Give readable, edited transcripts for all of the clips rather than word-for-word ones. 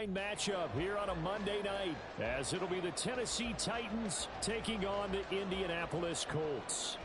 prime matchup here on a Monday night, as it'll be the Tennessee Titans taking on the Indianapolis Colts.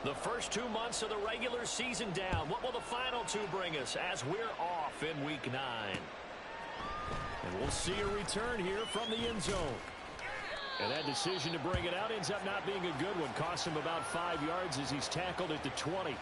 The first 2 months of the regular season down. What will the final 2 bring us as we're off in Week 9? And we'll see a return here from the end zone. And that decision to bring it out ends up not being a good one. Cost him about 5 yards as he's tackled at the 20.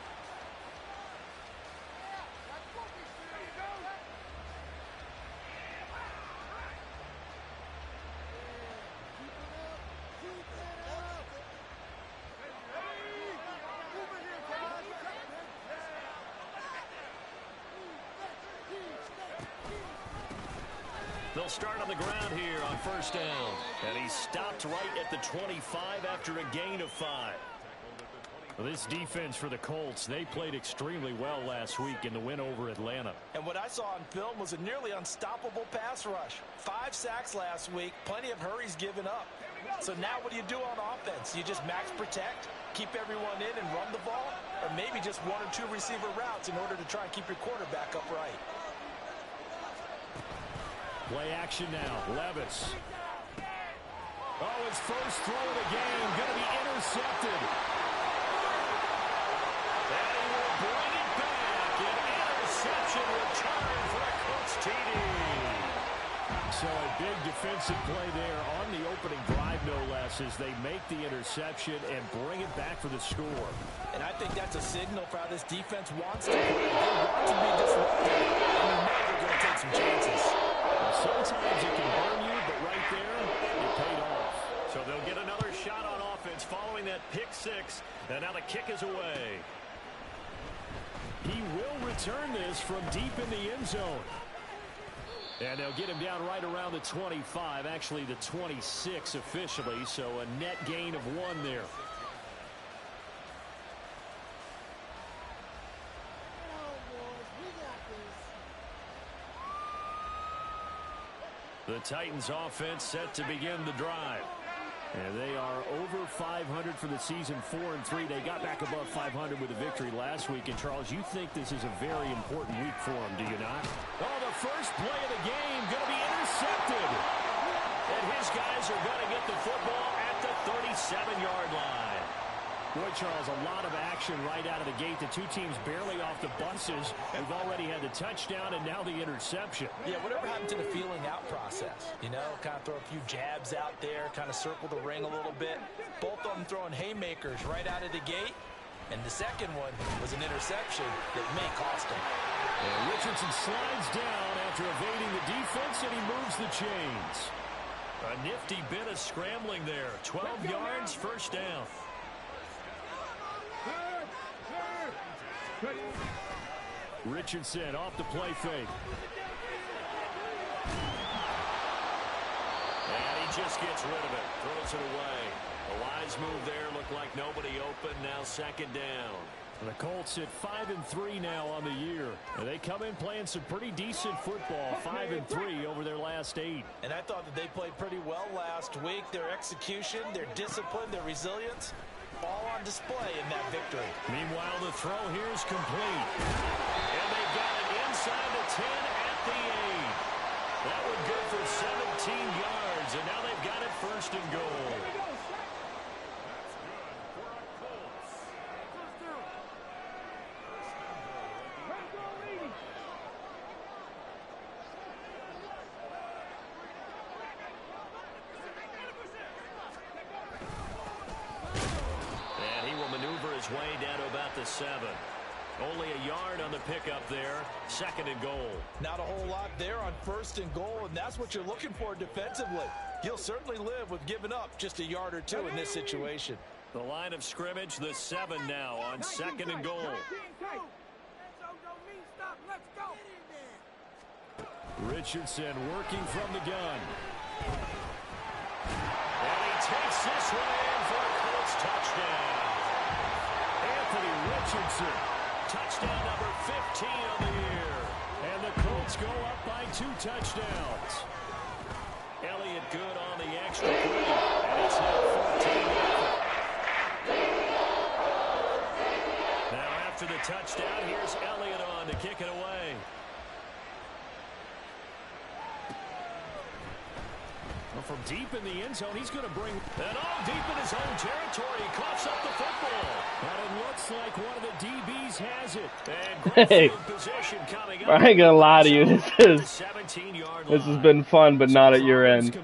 They'll start on the ground here on first down. And he stopped right at the 25 after a gain of 5. Well, this defense for the Colts, they played extremely well last week in the win over Atlanta. And what I saw on film was a nearly unstoppable pass rush. 5 sacks last week, plenty of hurries given up. So now what do you do on offense? You just max protect, keep everyone in and run the ball, or maybe just 1 or 2 receiver routes in order to try and keep your quarterback upright. Play action now. Levis. Oh, his first throw of the game. Going to be intercepted. And he will bring it back. An interception return for a Colts TD. So a big defensive play there on the opening drive, no less, as they make the interception and bring it back for the score. And I think that's a signal for how this defense wants to play. They want to be disruptive, and they know they're going to take some chances. Sometimes it can burn you, but right there, it paid off. So they'll get another shot on offense following that pick 6, and now the kick is away. He will return this from deep in the end zone. And they'll get him down right around the 25, actually the 26 officially, so a net gain of 1 there. The Titans offense set to begin the drive. And they are over 500 for the season, 4-3. They got back above 500 with a victory last week. And, Charles, you think this is a very important week for them, do you not? Oh, the first play of the game going to be intercepted. And his guys are going to get the football at the 37-yard line. Boy, Charles, a lot of action right out of the gate. The 2 teams barely off the buses. We've already had the touchdown and now the interception. Yeah, whatever happened to the feeling out process? You know, kind of throw a few jabs out there, kind of circle the ring a little bit. Both of them throwing haymakers right out of the gate. And the second one was an interception that may cost him. And Richardson slides down after evading the defense, and he moves the chains. A nifty bit of scrambling there. 12 yards, first down. Richardson off the play fake. And he just gets rid of it. Throws it away. A wise move there. Looked like nobody open. Now second down. The Colts sit 5-3 now on the year. And they come in playing some pretty decent football. 5-3 over their last 8. And I thought that they played pretty well last week. Their execution, their discipline, their resilience, all on display in that victory. Meanwhile, the throw here is complete. And they've got it inside the 10 at the 8. That would go for 17 yards. And now they've got it first and goal. Way down to about the 7. Only a yard on the pickup there. 2nd and goal. Not a whole lot there on 1st and goal, and that's what you're looking for defensively. You'll certainly live with giving up just a yard or two in this situation. The line of scrimmage, the 7 now on 2nd and goal. Richardson working from the gun. And he takes this one in for a Colts touchdown. Anthony Richardson, touchdown number 15 on the year. And the Colts go up by 2 touchdowns. Elliott good on the extra point. And it's now 14-0. Now after the touchdown, here's Elliott on to kick it away. From deep in the end zone, he's going to bring that all deep in his own territory. He coughs up the football. And it looks like one of the DBs has it. And Hey, position coming up. I ain't gonna lie to you. This has been fun, but not at your end.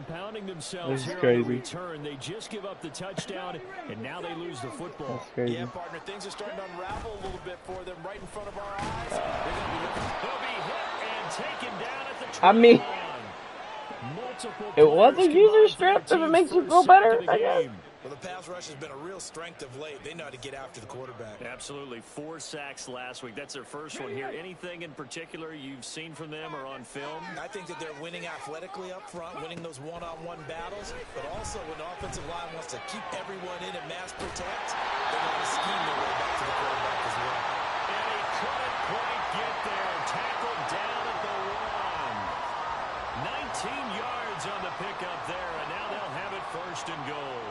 This is crazy. Return. They just give up the touchdown, and now they lose the football. That's crazy. Yeah, partner, things are starting to unravel a little bit for them right in front of our eyes. They'll be hit and taken down at the 20. I mean, it was a user script if it makes you feel better, I guess. Well, the pass rush has been a real strength of late. They know how to get after the quarterback. Absolutely. 4 sacks last week. That's their first one here. Anything in particular you've seen from them or on film? I think that they're winning athletically up front, winning those one-on-one battles, but also when the offensive line wants to keep everyone in and mass protect, they know how to scheme their way back to the quarterback as well. And he couldn't quite get there. Tackled down at the 1. 19 yards on the pickup there, and now they'll have it 1st and goal.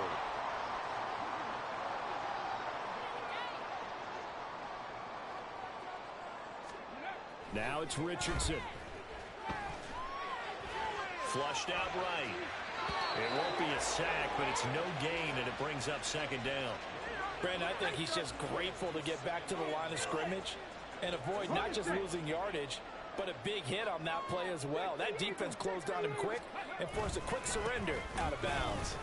Now it's Richardson. Flushed out right. It won't be a sack, but it's no gain, and it brings up 2nd down. Brandon, I think he's just grateful to get back to the line of scrimmage and avoid not just losing yardage, but a big hit on that play as well. That defense closed on him quick and forced a quick surrender out of bounds.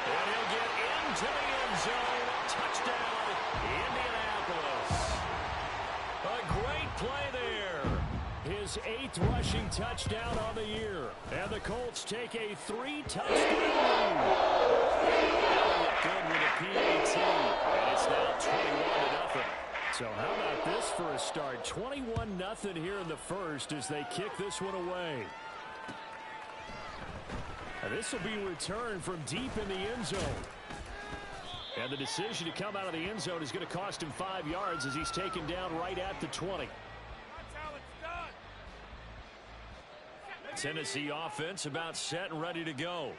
And he'll get into the end zone. Touchdown, Indianapolis. A great play there. His 8th rushing touchdown on the year. And the Colts take a 3-touchdown lead. Good with a PAT. And it's now 21-0. So how about this for a start? 21-0 here in the first as they kick this one away. And this will be returned from deep in the end zone. And the decision to come out of the end zone is going to cost him 5 yards as he's taken down right at the 20. Tennessee offense about set and ready to go.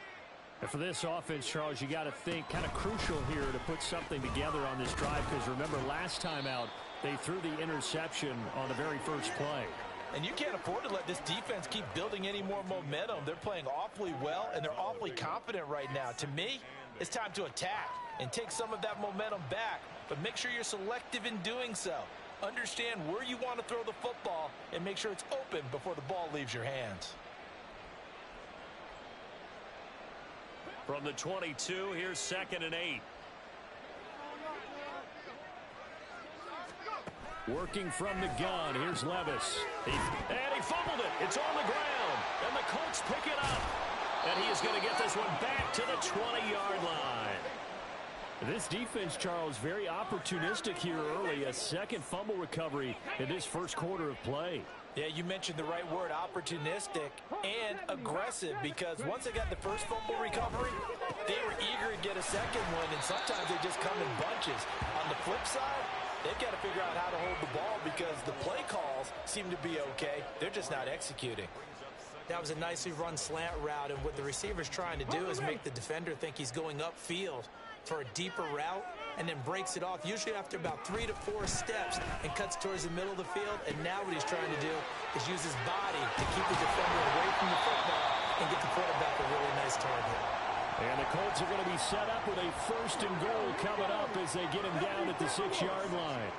And for this offense, Charles, you got to think kind of crucial here to put something together on this drive, because remember last time out they threw the interception on the very first play. And you can't afford to let this defense keep building any more momentum. They're playing awfully well, and they're awfully confident right now. To me, it's time to attack and take some of that momentum back, but make sure you're selective in doing so. Understand where you want to throw the football and make sure it's open before the ball leaves your hands. From the 22, here's 2nd and 8. Working from the gun, here's Levis. And he fumbled it. It's on the ground. And the Colts pick it up. And he is going to get this one back to the 20-yard line. This defense, Charles, very opportunistic here early. A 2nd fumble recovery in this first quarter of play. Yeah, you mentioned the right word, opportunistic and aggressive, because once they got the first fumble recovery, they were eager to get a 2nd one, and sometimes they just come in bunches. On the flip side, they've got to figure out how to hold the ball because the play calls seem to be okay. They're just not executing. That was a nicely run slant route, and what the receiver's trying to do is make the defender think he's going upfield for a deeper route, and then breaks it off, usually after about 3 to 4 steps, and cuts towards the middle of the field. And now what he's trying to do is use his body to keep the defender away from the football and get the quarterback a really nice target. And the Colts are going to be set up with a 1st and goal coming up as they get him down at the 6-yard line.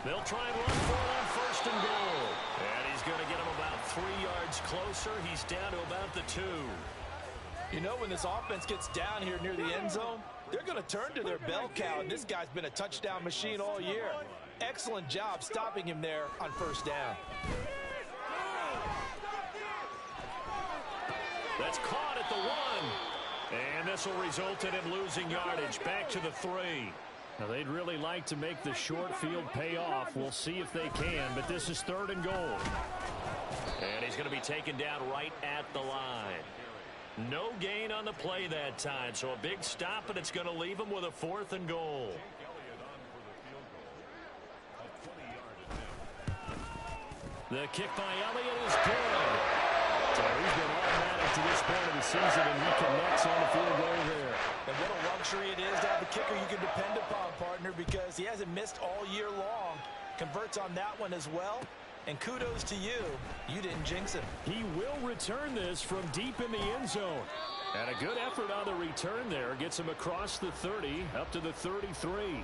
They'll try and run for it on 1st and goal. And he's going to get him about 3 yards closer. He's down to about the 2. You know, when this offense gets down here near the end zone, they're going to turn to their bell cow, and this guy's been a touchdown machine all year. Excellent job stopping him there on first down. That's caught at the 1. And this will result in him losing yardage back to the 3. Now, they'd really like to make the short field pay off. We'll see if they can, but this is 3rd and goal. And he's going to be taken down right at the line. No gain on the play that time, so a big stop, and it's going to leave him with a 4th and goal. The kick by Elliott is good. So he's been automatic to this point of the season, and he connects on the field goal there. And what a luxury it is to have a kicker you can depend upon, partner, because he hasn't missed all year long. Converts on that one as well. And kudos to you. You didn't jinx him. He will return this from deep in the end zone. And a good effort on the return there. Gets him across the 30, up to the 33.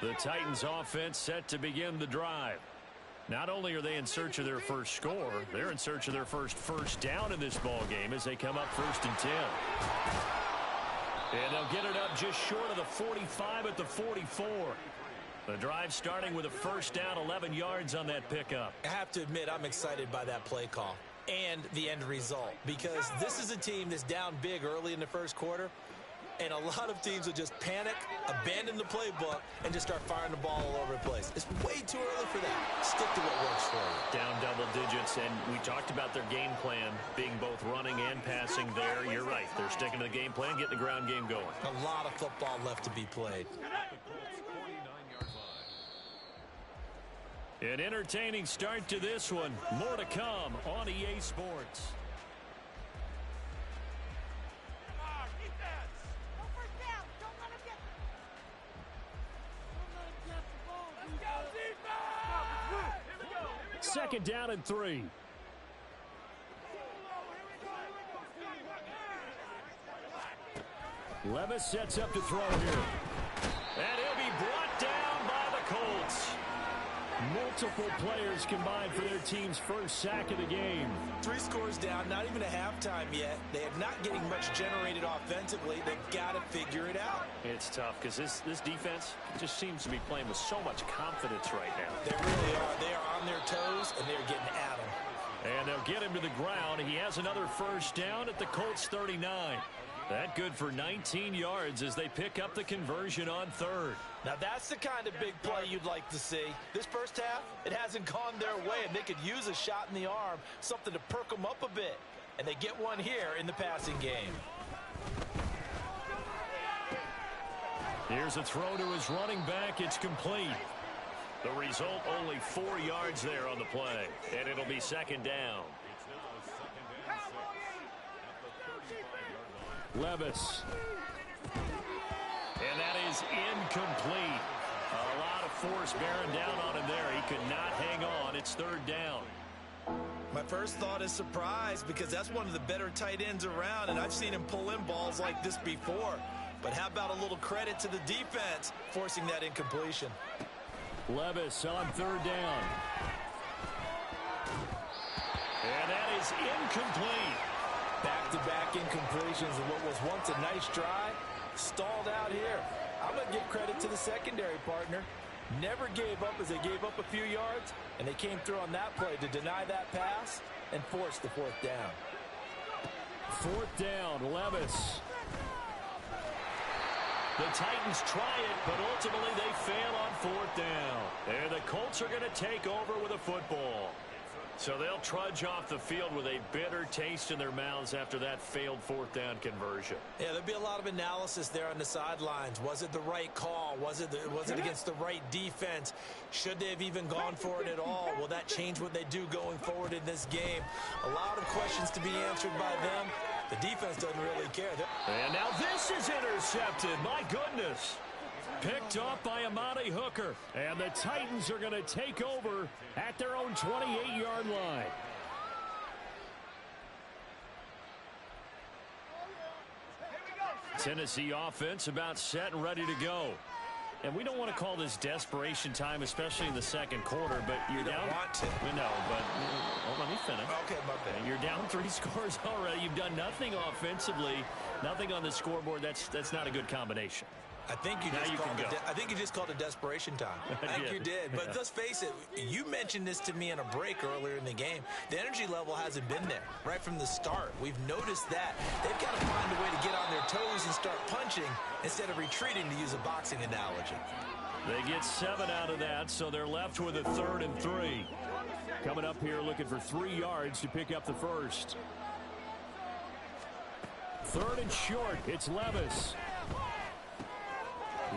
The Titans offense set to begin the drive. Not only are they in search of their first score, they're in search of their first down in this ball game as they come up 1st and 10. And they'll get it up just short of the 45 at the 44. The drive starting with a first down, 11 yards on that pickup. I have to admit, I'm excited by that play call and the end result, because this is a team that's down big early in the first quarter. And a lot of teams will just panic, abandon the playbook, and just start firing the ball all over the place. It's way too early for that. Stick to what works for you. Down double digits, and we talked about their game plan being both running and passing there. You're right. They're sticking to the game plan, getting the ground game going. A lot of football left to be played. An entertaining start to this one. More to come on EA Sports. Second down and 3. Levis sets up to throw here. And he'll be brought down by the Colts. Multiple players combined for their team's first sack of the game. 3 scores down, not even a halftime yet. They are not getting much generated offensively. They've got to figure it out. It's tough because this defense just seems to be playing with so much confidence right now. They really are. They are on their toes, and they're getting at them. And they'll get him to the ground. He has another first down at the Colts 39. That good for 19 yards as they pick up the conversion on 3rd. Now that's the kind of big play you'd like to see. This first half, it hasn't gone their way, and they could use a shot in the arm, something to perk them up a bit. And they get one here in the passing game. Here's a throw to his running back. It's complete. The result, only 4 yards there on the play. And it'll be 2nd down. Levis. And that is incomplete. A lot of force bearing down on him there. He could not hang on. It's 3rd down. My first thought is surprise, because that's one of the better tight ends around, and I've seen him pull in balls like this before. But how about a little credit to the defense forcing that incompletion? Levis on 3rd down. And that is incomplete. Back-to-back incompletions of what was once a nice drive, stalled out here. I'm going to give credit to the secondary partner. Never gave up as they gave up a few yards, and they came through on that play to deny that pass and force the 4th down. 4th down, Levis. The Titans try it, but ultimately they fail on 4th down. And the Colts are going to take over with a football. So they'll trudge off the field with a bitter taste in their mouths after that failed 4th down conversion. Yeah, there'll be a lot of analysis there on the sidelines. Was it the right call? Was it against the right defense? Should they have even gone for it at all? Will that change what they do going forward in this game? A lot of questions to be answered by them. The defense doesn't really care. And now this is intercepted. My goodness. Picked off by Amani Hooker. And the Titans are going to take over at their own 28-yard line. Tennessee offense about set and ready to go. And we don't want to call this desperation time, especially in the second quarter, but you're down. Want to. We know, but let me finish. Okay, my bad. You're down 3 scores already. You've done nothing offensively, nothing on the scoreboard. That's not a good combination. I think you just called it desperation time. I think you did. But let's face it, you mentioned this to me in a break earlier in the game. The energy level hasn't been there right from the start. We've noticed that. They've got to find a way to get on their toes and start punching instead of retreating, to use a boxing analogy. They get 7 out of that, so they're left with a 3rd and 3. Coming up here looking for 3 yards to pick up the first. 3rd and short. It's Levis.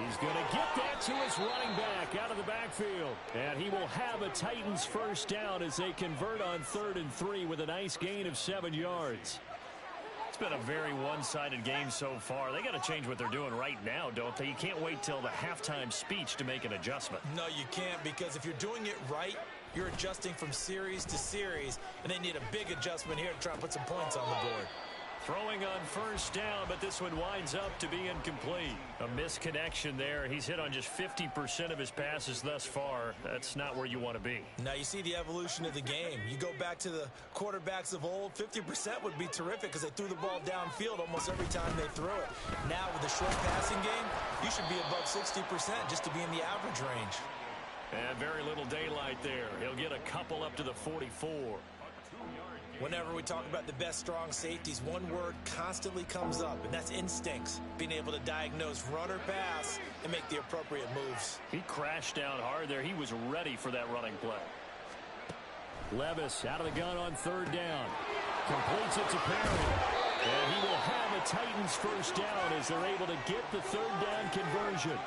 He's going to get that to his running back out of the backfield. And he will have a Titans first down as they convert on 3rd and 3 with a nice gain of 7 yards. It's been a very one-sided game so far. They got to change what they're doing right now, don't they? You can't wait till the halftime speech to make an adjustment. No, you can't, because if you're doing it right, you're adjusting from series to series, and they need a big adjustment here to try and put some points on the board. Throwing on first down, but this one winds up to be incomplete. A misconnection there. He's hit on just 50% of his passes thus far. That's not where you want to be. Now you see the evolution of the game. You go back to the quarterbacks of old, 50% would be terrific because they threw the ball downfield almost every time they threw it. Now with the short passing game, you should be above 60% just to be in the average range. And very little daylight there. He'll get a couple up to the 44. Whenever we talk about the best strong safeties, one word constantly comes up, and that's instincts. Being able to diagnose run or pass and make the appropriate moves. He crashed down hard there. He was ready for that running play. Levis out of the gun on 3rd down. Completes it to Perry. And he will have a Titans first down as they're able to get the 3rd down conversion.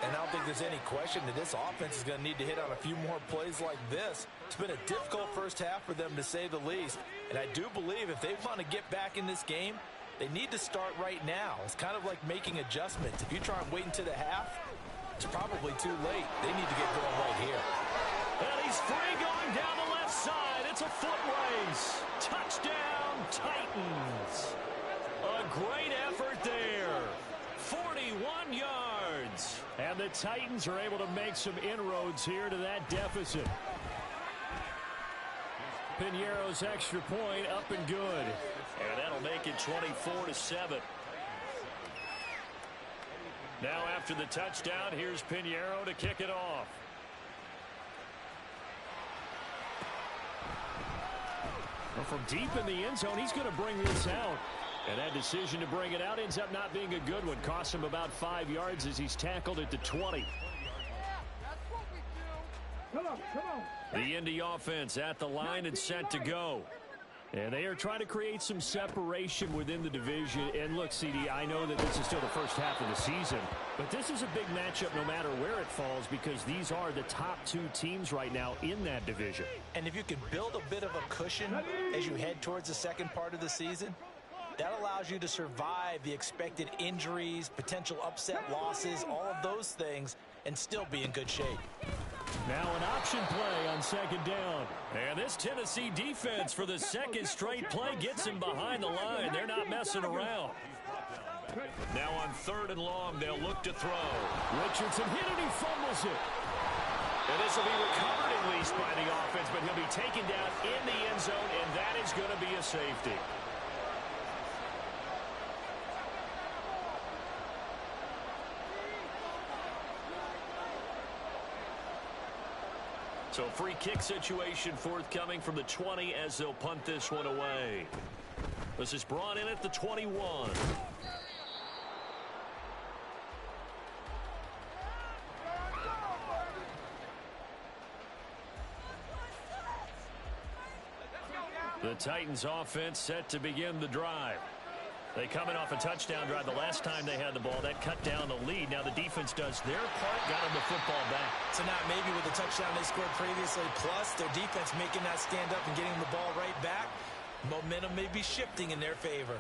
And I don't think there's any question that this offense is going to need to hit on a few more plays like this. It's been a difficult first half for them, to say the least. And I do believe if they want to get back in this game, they need to start right now. It's kind of like making adjustments. If you try and wait until the half, it's probably too late. They need to get going right here. And he's free going down the left side. It's a foot race. Touchdown, Titans. A great effort there. 41 yards. And the Titans are able to make some inroads here to that deficit. Piñeiro's extra point up and good. And that'll make it 24-7. Now after the touchdown, here's Piñeiro to kick it off. Well, from deep in the end zone, he's going to bring this out. And that decision to bring it out ends up not being a good one. Costs him about 5 yards as he's tackled at the 20. Come on. The Indy offense at the line and set to go. And they are trying to create some separation within the division. And look, CD, I know that this is still the first half of the season, but this is a big matchup no matter where it falls, because these are the top 2 teams right now in that division. And if you can build a bit of a cushion as you head towards the second part of the season, that allows you to survive the expected injuries, potential upset losses, all of those things, and still be in good shape. Now an option play on 2nd down. And this Tennessee defense for the second straight play gets him behind the line. They're not messing around. Now on 3rd and long, they'll look to throw. Richardson hit it, he fumbles it. And this will be recovered at least by the offense, but he'll be taken down in the end zone, and that is going to be a safety. So free kick situation forthcoming from the 20 as they'll punt this one away. This is brought in at the 21. The Titans offense set to begin the drive. They coming off a touchdown drive the last time they had the ball. That cut down the lead. Now the defense does their part, got them the football back. So now maybe with the touchdown they scored previously, plus their defense making that stand up and getting the ball right back, momentum may be shifting in their favor.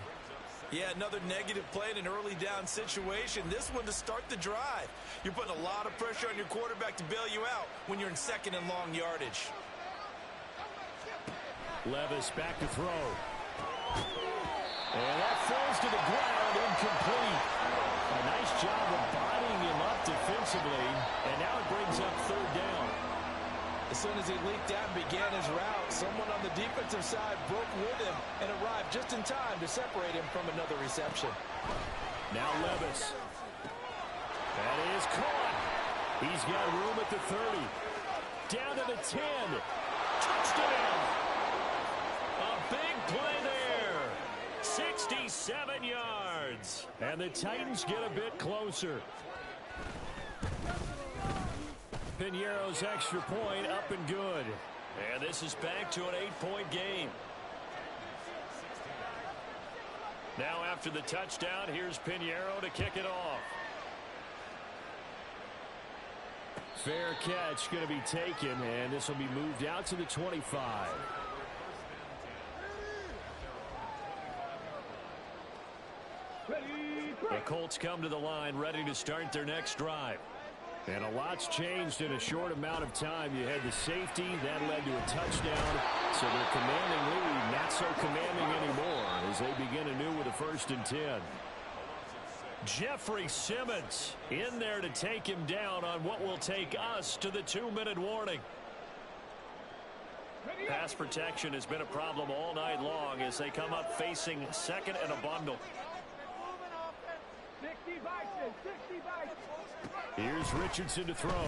Yeah, another negative play in an early down situation. This one to start the drive. You're putting a lot of pressure on your quarterback to bail you out when you're in 2nd and long yardage. Levis back to throw. And that falls to the ground, incomplete. job of bodying him up defensively, and now it brings up third down. As soon as he leaked out and began his route, someone on the defensive side broke with him and arrived just in time to separate him from another reception. Now Levis. That is caught. He's got room at the 30. Down to the 10. Touchdown. A big play there. 67 yards. And the Titans get a bit closer. Piñeiro's extra point up and good. And this is back to an 8-point game. Now after the touchdown, here's Piñeiro to kick it off. Fair catch going to be taken, and this will be moved out to the 25. The Colts come to the line ready to start their next drive. And a lot's changed in a short amount of time. You had the safety. That led to a touchdown. So their commanding lead not so commanding anymore as they begin anew with a 1st and 10. Jeffrey Simmons in there to take him down on what will take us to the 2-minute warning. Pass protection has been a problem all night long as they come up facing second and a bundle. Here's Richardson to throw.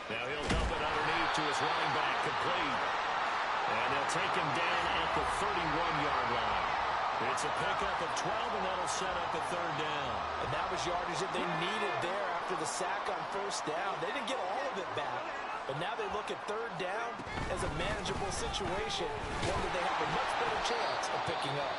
Now he'll dump it underneath to his running back, complete. And they'll take him down at the 31-yard line. It's a pickup of 12, and that'll set up a 3rd down. And that was yardage that they needed there after the sack on 1st down. They didn't get all of it back, but now they look at 3rd down as a manageable situation, one that they have a much better chance of picking up.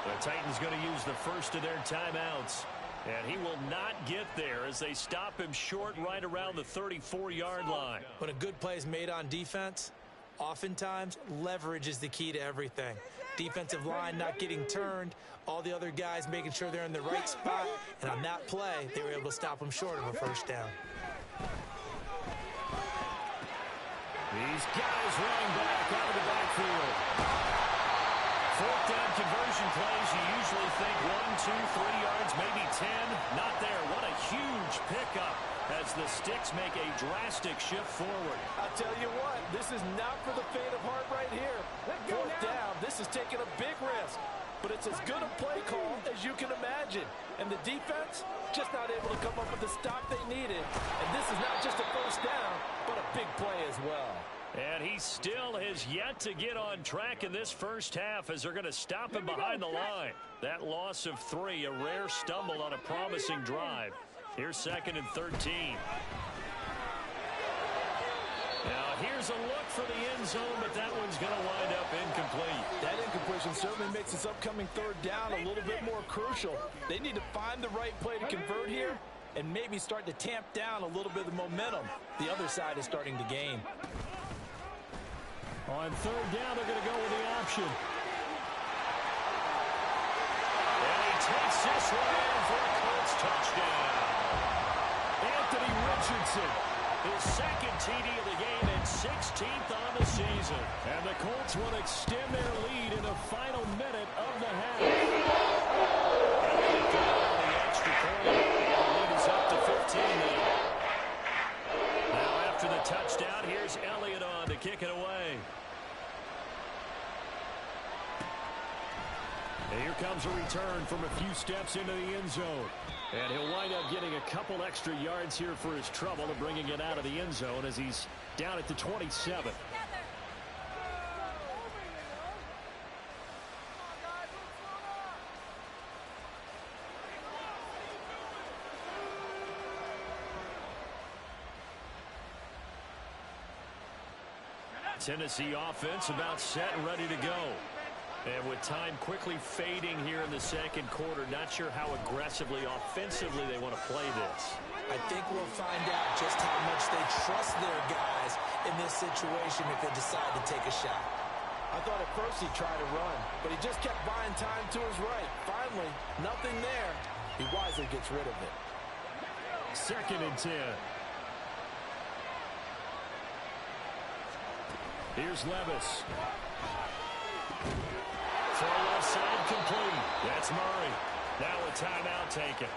The Titans going to use the first of their timeouts. And he will not get there as they stop him short right around the 34-yard line. When a good play is made on defense, oftentimes leverage is the key to everything. Defensive line not getting turned, all the other guys making sure they're in the right spot, and on that play, they were able to stop him short of a 1st down. These guys running back out of the backfield. 4th down conversion plays, you usually think 1, 2, 3 yards, maybe 10. Not there. What a huge pickup as the Sticks make a drastic shift forward. I'll tell you what, this is not for the faint of heart right here. 4th down, this is taking a big risk. But it's as good a play call as you can imagine. And the defense just not able to come up with the stop they needed. And this is not just a 1st down, but a big play as well. And he still has yet to get on track in this 1st half as they're going to stop him behind the line. That loss of 3, a rare stumble on a promising drive. Here's 2nd and 13. Now here's a look for the end zone, but that one's going to wind up incomplete. That incompletion certainly makes this upcoming 3rd down a little bit more crucial. They need to find the right play to convert here and maybe start to tamp down a little bit of the momentum the other side is starting to gain. On 3rd down, they're going to go with the option. And he takes this one in for a Colts touchdown. Anthony Richardson, his 2nd TD of the game and 16th on the season. And the Colts will extend their lead in the final minute of the half. And they go on the extra point. The lead is up to 15 now. Now after the touchdown, here's Elliott on to kick it away. And here comes a return from a few steps into the end zone. And he'll wind up getting a couple extra yards here for his trouble and bringing it out of the end zone as he's down at the 27. Tennessee offense about set and ready to go. And with time quickly fading here in the 2nd quarter, not sure how aggressively, offensively they want to play this. I think we'll find out just how much they trust their guys in this situation if they decide to take a shot. I thought at first he'd try to run, but he just kept buying time to his right. Finally, nothing there. He wisely gets rid of it. 2nd and 10. Here's Levis. Throw left side complete. That's Murray. Now a timeout taken.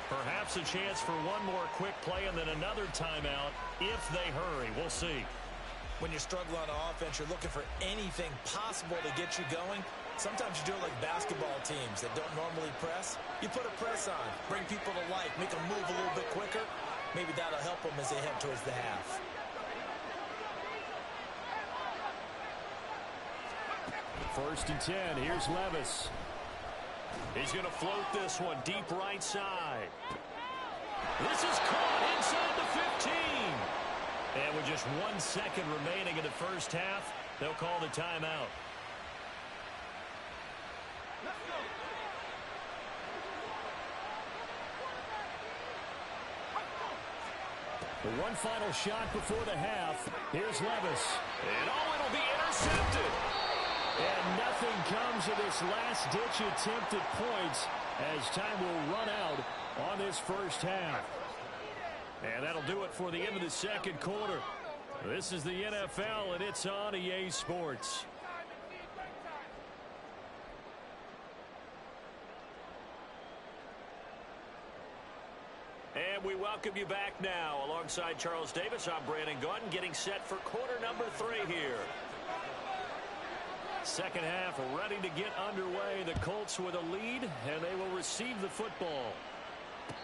Perhaps a chance for one more quick play and then another timeout if they hurry. We'll see. When you're struggling on offense, you're looking for anything possible to get you going. Sometimes you do it like basketball teams that don't normally press. You put a press on, bring people to life, make them move a little bit quicker. Maybe that'll help them as they head towards the half. First and 10. Here's Levis. He's going to float this one deep right side. This is caught inside the 15. And with just 1 second remaining in the first half, they'll call the timeout. The one final shot before the half. Here's Levis. And it'll be intercepted. And nothing comes of this last-ditch attempt at points as time will run out on this first half. And that'll do it for the end of the second quarter. This is the NFL, and it's on EA Sports. And we welcome you back now. Alongside Charles Davis, I'm Brandon Gaudin, getting set for quarter number 3 here. Second half ready to get underway. The Colts with a lead, and they will receive the football.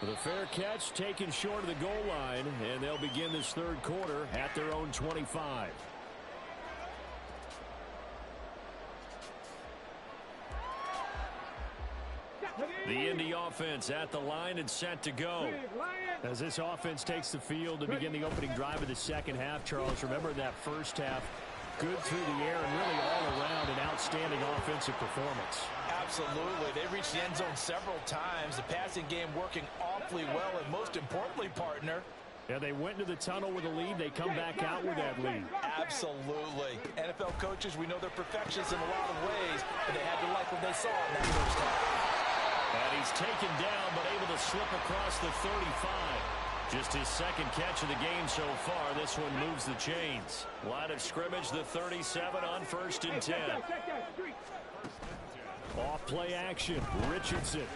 The fair catch taken short of the goal line, and they'll begin this third quarter at their own 25. The Indy offense at the line and set to go. As this offense takes the field to begin the opening drive of the second half, Charles, remember that first half, good through the air and really all around an outstanding offensive performance. Absolutely. They reached the end zone several times. The passing game working awfully well, and most importantly, partner, yeah, they went into the tunnel with a lead. They come back out with that lead. Absolutely. NFL coaches, we know they're perfectionists in a lot of ways, but they had to like what they saw in that first half. And he's taken down, but able to slip across the 35. Just his second catch of the game so far. This one moves the chains. Line of scrimmage, the 37 on first and 10. Off play action, Richardson.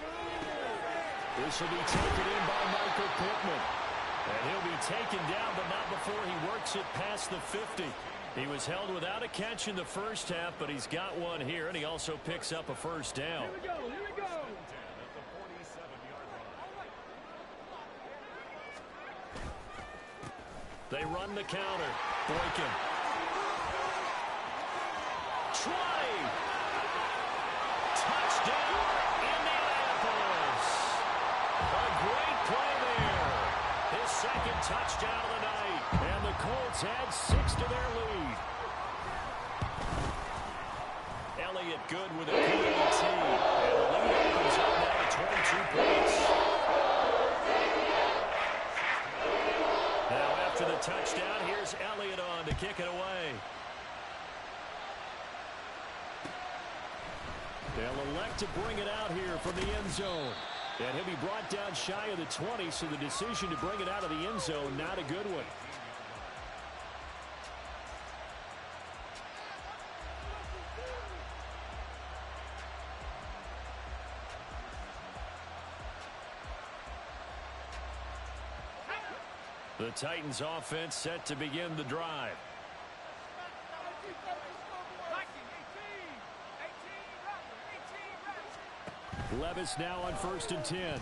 This will be taken in by Michael Pittman. And he'll be taken down, but not before he works it past the 50. He was held without a catch in the first half, but he's got one here, and he also picks up a first down. Here we go. They run the counter. Boykin. 20. Touchdown, Indianapolis. A great play there. His second touchdown of the night. And the Colts add 6 to their lead. Elliott good with a PAT. And the lead opens up now to 22 points. Now after the touchdown, here's Elliott on to kick it away. They'll elect to bring it out here from the end zone. And he'll be brought down shy of the 20, so the decision to bring it out of the end zone, not a good one. The Titans offense set to begin the drive. Levis now on first and 10.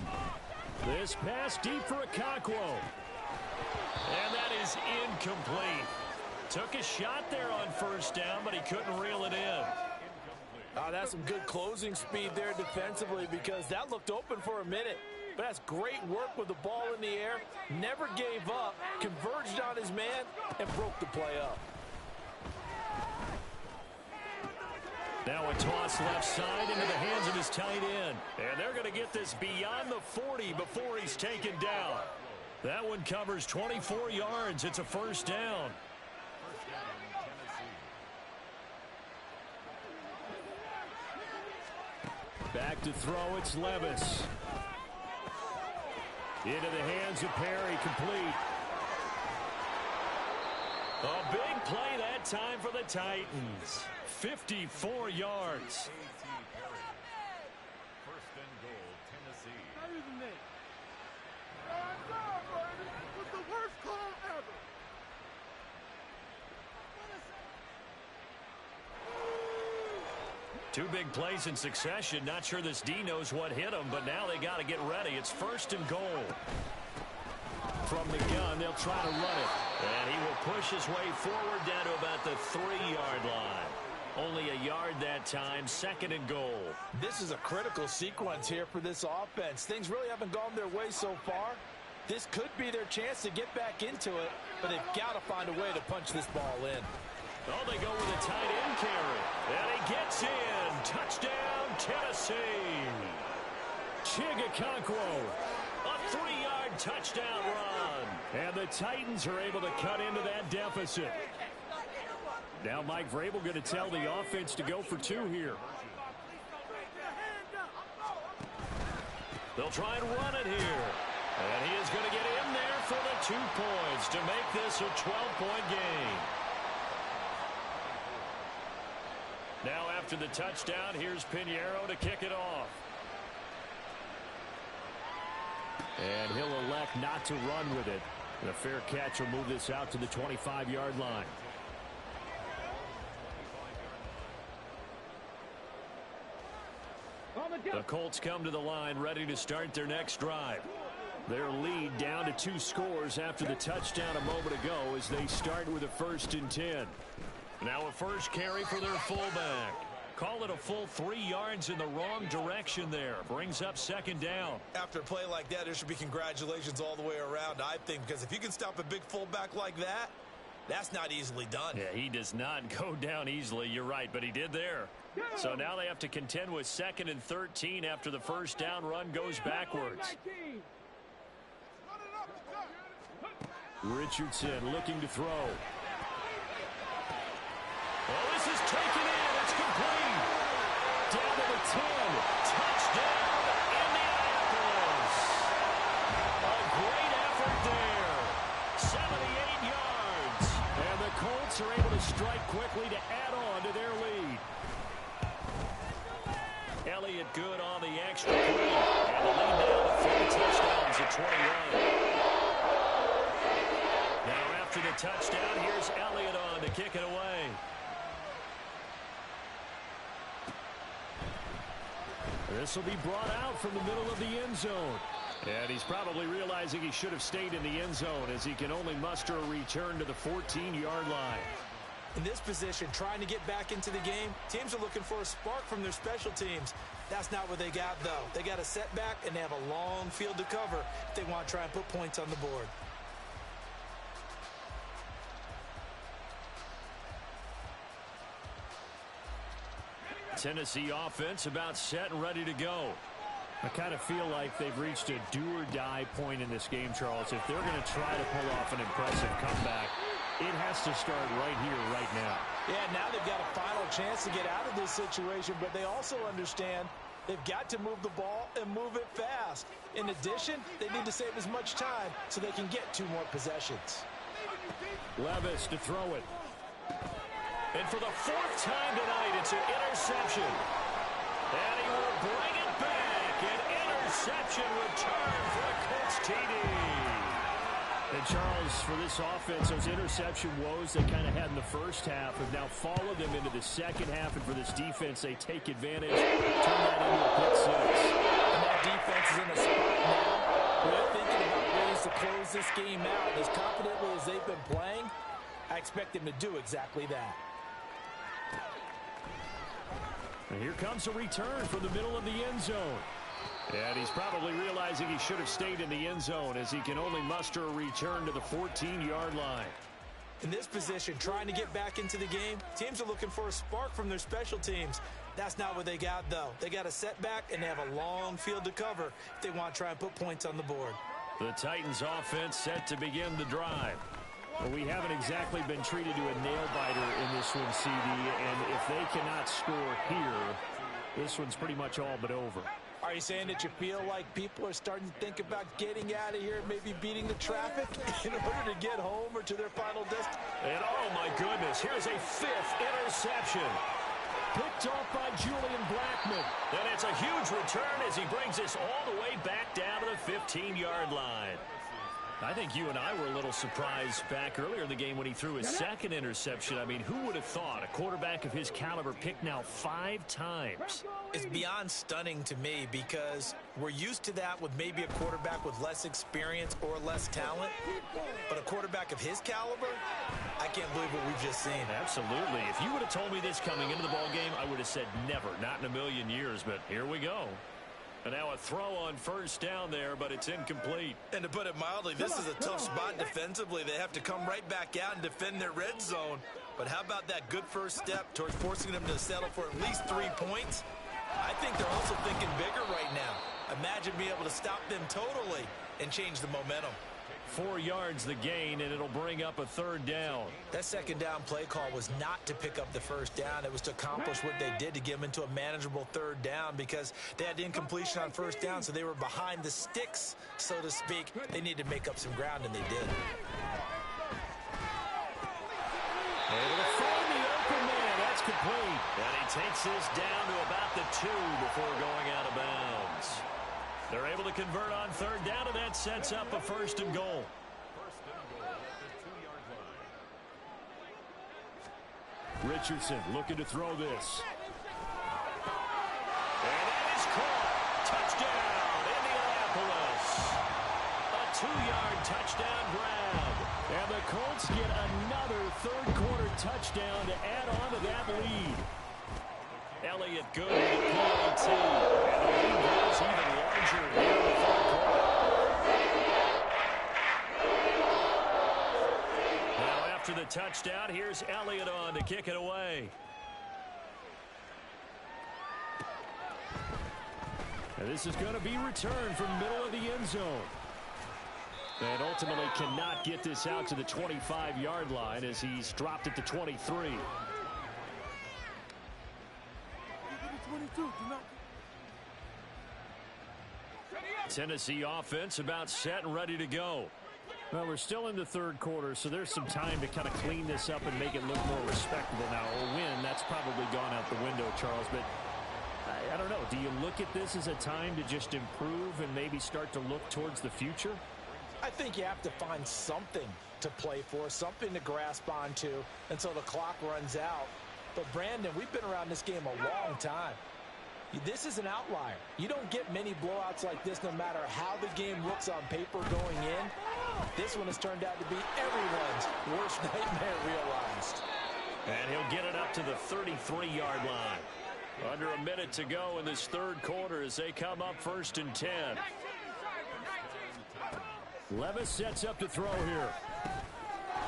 This pass deep for Okonkwo. And that is incomplete. Took a shot there on first down, but he couldn't reel it in. That's some good closing speed there defensively, because that looked open for a minute. But that's great work with the ball in the air. Never gave up, converged on his man, and broke the play up. Now a toss left side into the hands of his tight end. And they're going to get this beyond the 40 before he's taken down. That one covers 24 yards. It's a first down. Back to throw, it's Levis. Into the hands of Perry, complete. A big play that time for the Titans. 54 yards. Two big plays in succession. Not sure this D knows what hit him, but now they got to get ready. It's 1st and goal. From the gun, they'll try to run it. And he will push his way forward down to about the 3-yard line. Only a yard that time, 2nd and goal. This is a critical sequence here for this offense. Things really haven't gone their way so far. This could be their chance to get back into it, but they've got to find a way to punch this ball in. Oh, they go with a tight end carry. And he gets in. Touchdown, Tennessee. Chigakonkwo. A 3-yard touchdown run. And the Titans are able to cut into that deficit. Now Mike Vrabel going to tell the offense to go for 2 here. They'll try and run it here. And he is going to get in there for the 2 points to make this a 12-point game. Now after the touchdown, here's Pinheiro to kick it off. And he'll elect not to run with it. And a fair catch will move this out to the 25-yard line. The Colts come to the line ready to start their next drive. Their lead down to 2 scores after the touchdown a moment ago as they start with a 1st and 10. Now a first carry for their fullback. Call it a full 3 yards in the wrong direction there. Brings up 2nd down. After a play like that, there should be congratulations all the way around, I think, because if you can stop a big fullback like that, that's not easily done. Yeah, he does not go down easily. You're right, but he did there. So now they have to contend with 2nd and 13 after the first down run goes backwards. Richardson looking to throw. Oh, this is taken in. It's complete. Down to the 10. Touchdown, Indianapolis. A great effort there. 78 yards. And the Colts are able to strike quickly to add on to their lead. Elliott good on the extra point. And the lead now to 4 touchdowns at 21. Now after the touchdown, here's Elliott on to kick it away. This will be brought out from the middle of the end zone. And he's probably realizing he should have stayed in the end zone as he can only muster a return to the 14-yard line. In this position, trying to get back into the game, teams are looking for a spark from their special teams. That's not what they got, though. They got a setback, and they have a long field to cover if they want to try and put points on the board. Tennessee offense about set and ready to go. I kind of feel like they've reached a do-or-die point in this game, Charles. If they're going to try to pull off an impressive comeback, it has to start right here, right now. Yeah, now they've got a final chance to get out of this situation, but they also understand they've got to move the ball and move it fast. In addition, they need to save as much time so they can get 2 more possessions. Levis to throw it. And for the 4th time tonight, it's an interception. And he will bring it back. An interception return for the Colts TD. And Charles, for this offense, those interception woes they kind of had in the first half have now followed them into the second half. And for this defense, they take advantage, turn that into a pick 6. And that defense is in a spot now where they're thinking about ways to close this game out. As confidently as they've been playing, I expect them to do exactly that. And here comes a return from the middle of the end zone. And he's probably realizing he should have stayed in the end zone as he can only muster a return to the 14-yard line. In this position, trying to get back into the game, teams are looking for a spark from their special teams. That's not what they got, though. They got a setback, and they have a long field to cover if they want to try and put points on the board. The Titans offense set to begin the drive. Well, we haven't exactly been treated to a nail-biter in this one, CD, and if they cannot score here, this one's pretty much all but over. Are you saying that you feel like people are starting to think about getting out of here, maybe beating the traffic in order to get home or to their final destination? And oh my goodness, here's a 5th interception. Picked off by Julian Blackmon. And it's a huge return as he brings this all the way back down to the 15-yard line. I think you and I were a little surprised back earlier in the game when he threw his second interception. I mean, who would have thought a quarterback of his caliber picked now 5 times? It's beyond stunning to me because we're used to that with maybe a quarterback with less experience or less talent. But a quarterback of his caliber, I can't believe what we've just seen. Absolutely. If you would have told me this coming into the ballgame, I would have said never, not in a million years. But here we go. And now a throw on first down there, but it's incomplete. And to put it mildly, this is a tough spot defensively. They have to come right back out and defend their red zone. But how about that good first step towards forcing them to settle for at least 3 points? I think they're also thinking bigger right now. Imagine being able to stop them totally and change the momentum. 4 yards the gain, and it'll bring up a third down. That second down play call was not to pick up the first down. It was to accomplish what they did to get them into a manageable third down because they had incompletion on first down, so they were behind the sticks, so to speak. They needed to make up some ground, and they did. Able to find the open man. That's complete. And he takes this down to about the 2 before going out of bounds. They're able to convert on third down, and that sets up a 1st and goal. Richardson looking to throw this. And that is caught. Touchdown, Indianapolis. A 2-yard touchdown grab. And the Colts get another third-quarter touchdown to add on to that lead. Elliott good at the PAT. And the lead grows even larger here in the third quarter. Now after the touchdown, here's Elliott on to kick it away. And this is going to be returned from middle of the end zone. And ultimately cannot get this out to the 25-yard line as he's dropped it to 23. Tennessee offense about set and ready to go. Well, we're still in the third quarter, so there's some time to kind of clean this up and make it look more respectable. Now, a win, that's probably gone out the window, Charles, but I don't know. Do you look at this as a time to just improve and maybe start to look towards the future? I think you have to find something to play for, something to grasp onto until the clock runs out. But, Brandon, we've been around this game a long time. This is an outlier. You don't get many blowouts like this no matter how the game looks on paper going in. This one has turned out to be everyone's worst nightmare realized. And he'll get it up to the 33-yard line. Under a minute to go in this third quarter as they come up 1st and 10. Levis sets up to throw here.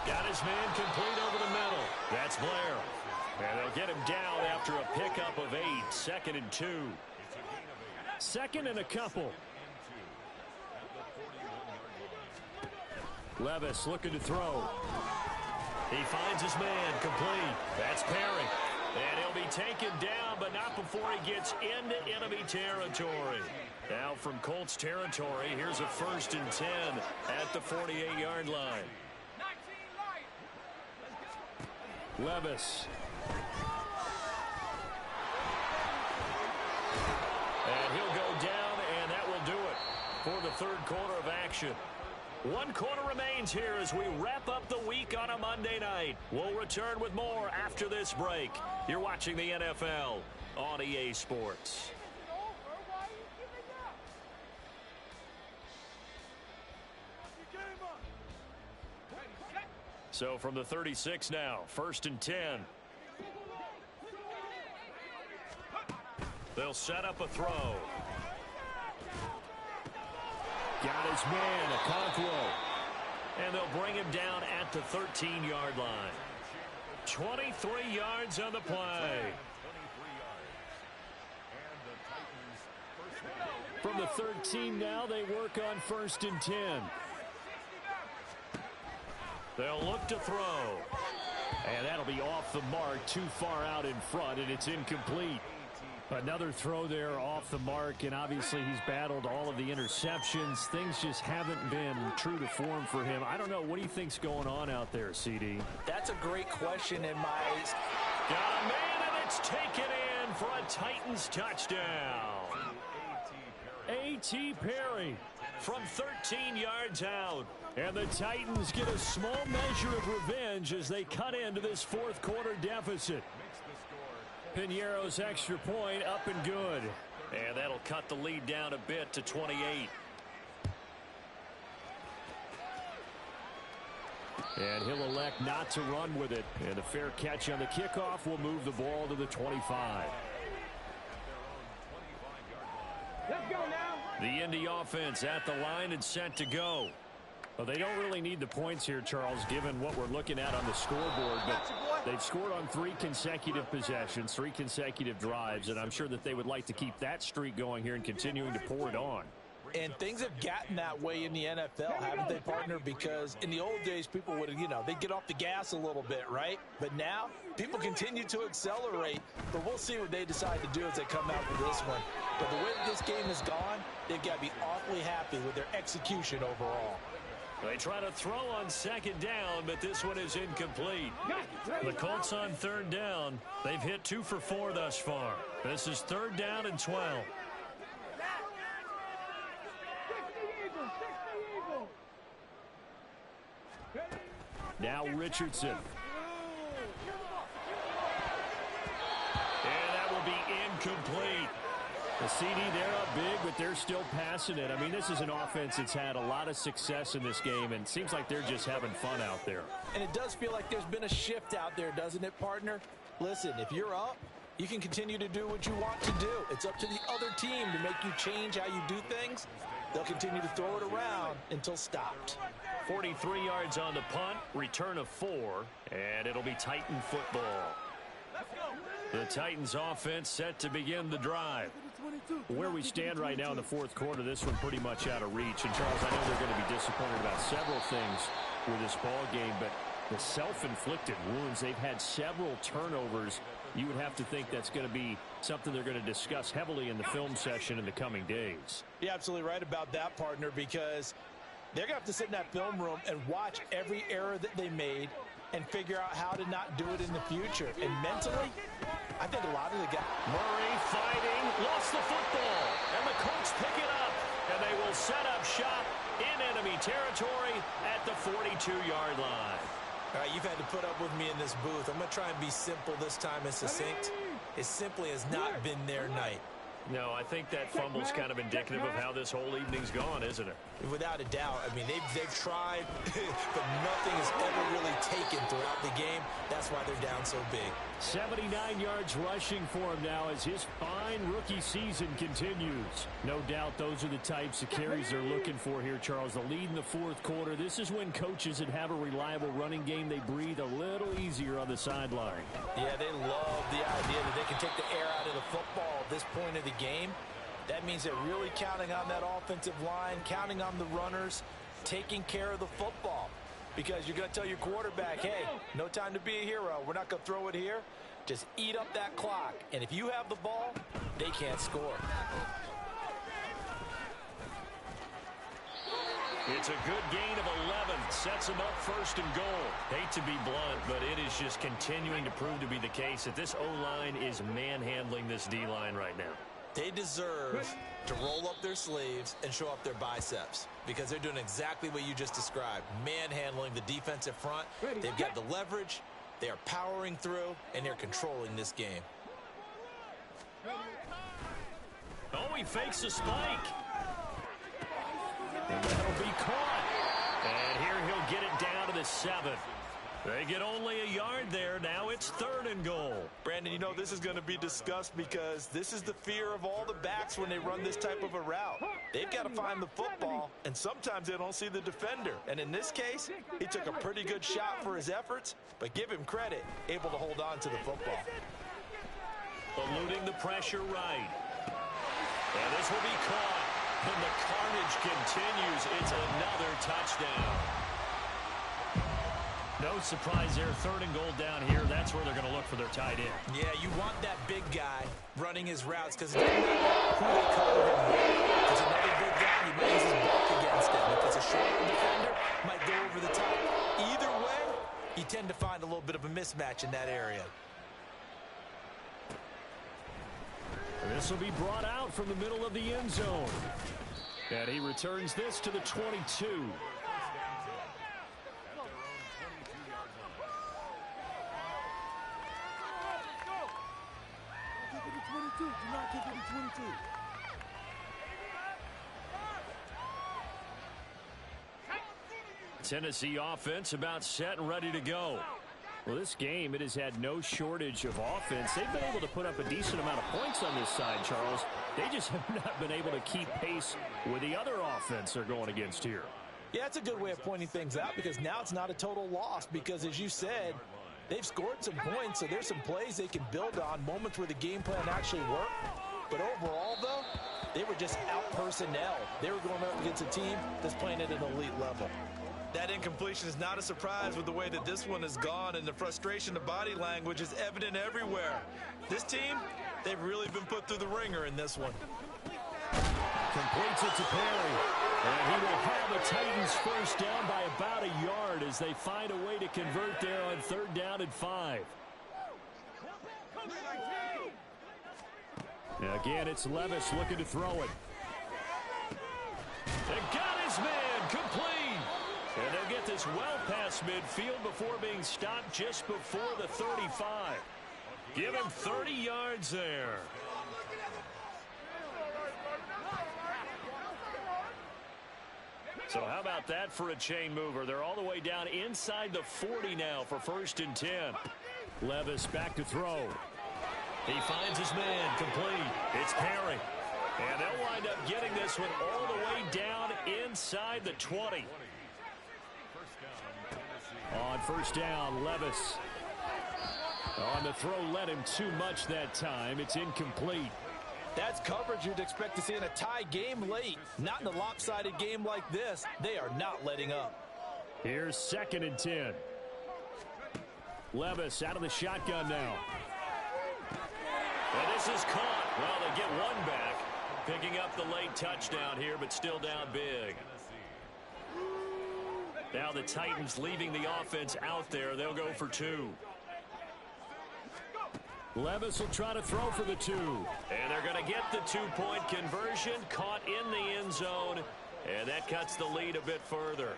Got his man complete over the middle. That's Blair. And they'll get him down after a pickup of 8. 2nd and 2. 2nd and a couple. Levis looking to throw. He finds his man complete. That's Perry. And he'll be taken down, but not before he gets into enemy territory. Now from Colts territory, here's a 1st and 10 at the 48-yard line. Levis. And he'll go down, and that will do it for the third quarter of action. 1 quarter remains here as we wrap up the week on a Monday night. We'll return with more after this break. You're watching the NFL on EA Sports. So from the 36 now, 1st and 10. They'll set up a throw. Got his man, Okonkwo. And they'll bring him down at the 13-yard line. 23 yards on the play. From the 13 now, they work on 1st and 10. They'll look to throw. And that'll be off the mark, too far out in front, and it's incomplete. Another throw there off the mark, and obviously he's battled all of the interceptions. Things just haven't been true to form for him. I don't know. What do you think's going on out there, CD? That's a great question in my eyes. Got a man, and it's taken in for a Titans touchdown. A.T. Perry from 13 yards out. And the Titans get a small measure of revenge as they cut into this fourth quarter deficit. Piñeiro's extra point up and good. And that'll cut the lead down a bit to 28. And he'll elect not to run with it. And a fair catch on the kickoff will move the ball to the 25. Let's go now. The Indy offense at the line and set to go. Well, they don't really need the points here, Charles, given what we're looking at on the scoreboard. But they've scored on 3 consecutive possessions, 3 consecutive drives, and I'm sure that they would like to keep that streak going here and continuing to pour it on. And things have gotten that way in the NFL, haven't they, partner? Because in the old days, people would, they'd get off the gas a little bit, right? But now, people continue to accelerate. But we'll see what they decide to do as they come out with this one. But the way that this game has gone, they've got to be awfully happy with their execution overall. They try to throw on second down, but this one is incomplete. The Colts on third down. They've hit 2 for 4 thus far. This is 3rd down and 12. Now Richardson. And that will be incomplete. The CD, they're up big, but they're still passing it. I mean, this is an offense that's had a lot of success in this game, and it seems like they're just having fun out there. And it does feel like there's been a shift out there, doesn't it, partner? Listen, if you're up, you can continue to do what you want to do. It's up to the other team to make you change how you do things. They'll continue to throw it around until stopped. 43 yards on the punt, return of 4, and it'll be Titan football. The Titans offense set to begin the drive. Where we stand right now in the fourth quarter, this one pretty much out of reach. And Charles, I know they're going to be disappointed about several things with this ball game, but the self-inflicted wounds, they've had several turnovers. You would have to think that's going to be something they're going to discuss heavily in the film session in the coming days. You're absolutely right about that, partner, because they're going to have to sit in that film room and watch every error that they made and figure out how to not do it in the future. And mentally, I think a lot of the guys... Murray fighting, lost the football, and the Colts pick it up, and they will set up shop in enemy territory at the 42-yard line. All right, you've had to put up with me in this booth. I'm going to try and be simple this time and succinct. It simply has not been their night. No, I think that fumble's kind of indicative of how this whole evening's gone, isn't it? Without a doubt. I mean, they've tried, but nothing has ever really taken throughout the game. That's why they're down so big. 79 yards rushing for him now as his fine rookie season continues. No doubt those are the types of carries they're looking for here, Charles. The lead in the fourth quarter. This is when coaches that have a reliable running game, they breathe a little easier on the sideline. Yeah, they love the idea that they can take the air out of the football at this point of the game. That means they're really counting on that offensive line, counting on the runners, taking care of the football. Because you're going to tell your quarterback, hey, no time to be a hero. We're not going to throw it here. Just eat up that clock. And if you have the ball, they can't score. It's a good gain of 11. Sets them up 1st and goal. Hate to be blunt, but it is just continuing to prove to be the case that this O-line is manhandling this D-line right now. They deserve to roll up their sleeves and show up their biceps because they're doing exactly what you just described, manhandling the defensive front. They've got the leverage, they are powering through, and they're controlling this game. Oh, he fakes a spike. And that'll be caught. And here he'll get it down to the 7. They get only a yard there. Now it's 3rd and goal. Brandon, you know this is going to be discussed because this is the fear of all the backs when they run this type of a route. They've got to find the football, and sometimes they don't see the defender. And in this case, he took a pretty good shot for his efforts, but give him credit, able to hold on to the football. Eluding the pressure right. And this will be caught. And the carnage continues. It's another touchdown. No surprise there. 3rd and goal down here. That's where they're going to look for their tight end. Yeah, you want that big guy running his routes because it doesn't matter who they cover him with. If it's another big guy, he might use his bulk against him. If it's a shorter defender, might go over the top. Either way, you tend to find a little bit of a mismatch in that area. This will be brought out from the middle of the end zone. And he returns this to the 22. Do not kick it to 22. Tennessee offense about set and ready to go. Well, this game, it has had no shortage of offense. They've been able to put up a decent amount of points on this side, Charles. They just have not been able to keep pace with the other offense they're going against here. Yeah, it's a good way of pointing things out because now it's not a total loss because, as you said, they've scored some points, so there's some plays they can build on, moments where the game plan actually worked. But overall, though, they were just out personnel. They were going up against a team that's playing at an elite level. That incompletion is not a surprise with the way that this one has gone, and the frustration, the body language is evident everywhere. This team, they've really been put through the ringer in this one. Completes it to Perry. And he will have the Titans first down by about a yard as they find a way to convert there on 3rd down and 5. Again, it's Levis looking to throw it. And got his man complete. And they'll get this well past midfield before being stopped just before the 35. Give him 30 yards there. So how about that for a chain mover? They're all the way down inside the 40 now for 1st and 10. Levis back to throw. He finds his man complete. It's Perry. And they'll wind up getting this one all the way down inside the 20. On 1st down, Levis. On the throw, led him too much that time. It's incomplete. That's coverage you'd expect to see in a tie game late. Not in a lopsided game like this. They are not letting up. Here's 2nd and 10. Levis out of the shotgun now. And this is caught. Well, they get one back. Picking up the late touchdown here, but still down big. Now the Titans leaving the offense out there. They'll go for 2. Levis will try to throw for the 2. And they're going to get the 2-point conversion. Caught in the end zone. And that cuts the lead a bit further.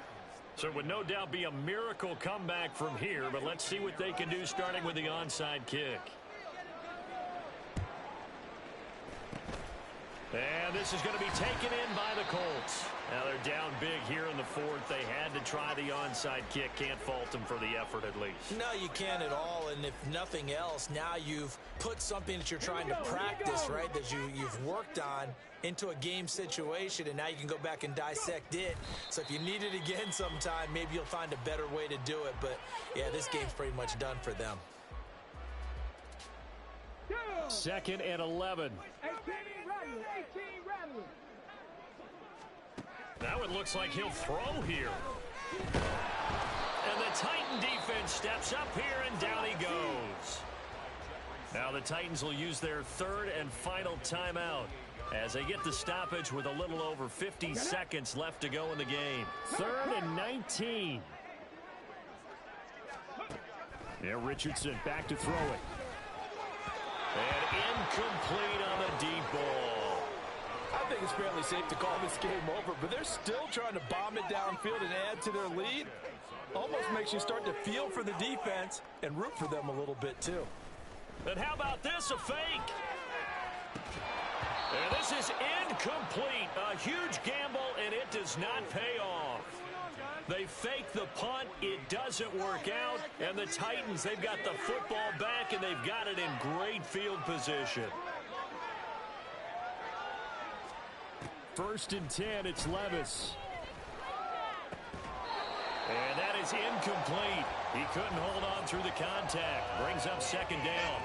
So it would no doubt be a miracle comeback from here. But let's see what they can do starting with the onside kick. And this is going to be taken in by the Colts. Now they're down big here in the 4th. They had to try the onside kick. Can't fault them for the effort at least. No, you can't at all. And if nothing else, now you've put something that you're trying to practice, right, that you've worked on into a game situation, and now you can go back and dissect it. So if you need it again sometime, maybe you'll find a better way to do it. But, yeah, this game's pretty much done for them. 2nd and 11. Now it looks like he'll throw here. And the Titan defense steps up here, and down he goes. Now the Titans will use their 3rd and final timeout as they get the stoppage with a little over 50 seconds left to go in the game. 3rd and 19. Yeah, Richardson back to throw it. And incomplete on the deep ball. I think it's fairly safe to call this game over, but they're still trying to bomb it downfield and add to their lead. Almost makes you start to feel for the defense and root for them a little bit, too. And how about this, a fake? And this is incomplete. A huge gamble, and it does not pay off. They fake the punt. It doesn't work out. And the Titans, they've got the football back, and they've got it in great field position. 1st and 10, it's Levis. And that is incomplete. He couldn't hold on through the contact. Brings up 2nd down.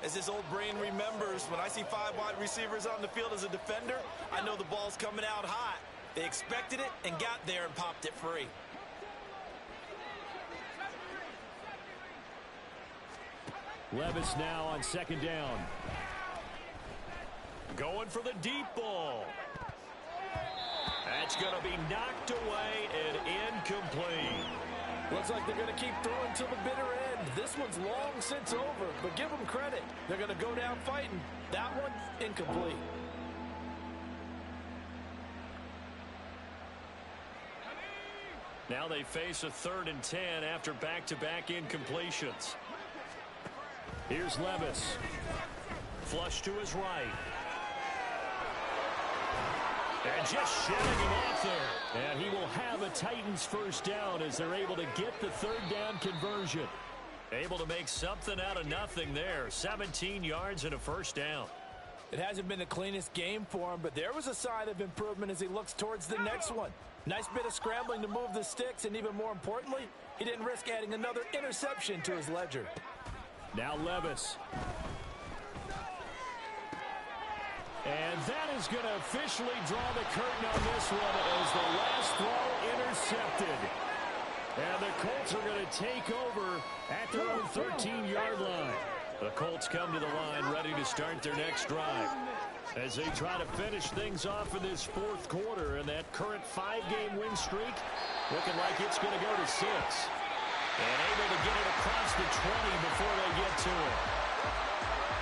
As his old brain remembers, when I see 5 wide receivers on the field as a defender, I know the ball's coming out hot. They expected it and got there and popped it free. Levis now on 2nd down. Going for the deep ball. That's going to be knocked away and incomplete. Looks like they're going to keep throwing till the bitter end. This one's long since over, but give them credit. They're going to go down fighting. That one, incomplete. Now they face a 3rd and 10 after back-to-back incompletions. Here's Levis. Flush to his right. And just shedding him off there. And he will have a Titans first down as they're able to get the 3rd down conversion. Able to make something out of nothing there. 17 yards and a first down. It hasn't been the cleanest game for him, but there was a sign of improvement as he looks towards the next one. Nice bit of scrambling to move the sticks, and even more importantly, he didn't risk adding another interception to his ledger. Now Levis. And that is going to officially draw the curtain on this one as the last throw intercepted. And the Colts are going to take over at their own 13-yard line. The Colts come to the line ready to start their next drive as they try to finish things off in this 4th quarter. And that current 5-game win streak looking like it's going to go to 6. And able to get it across the 20 before they get to it.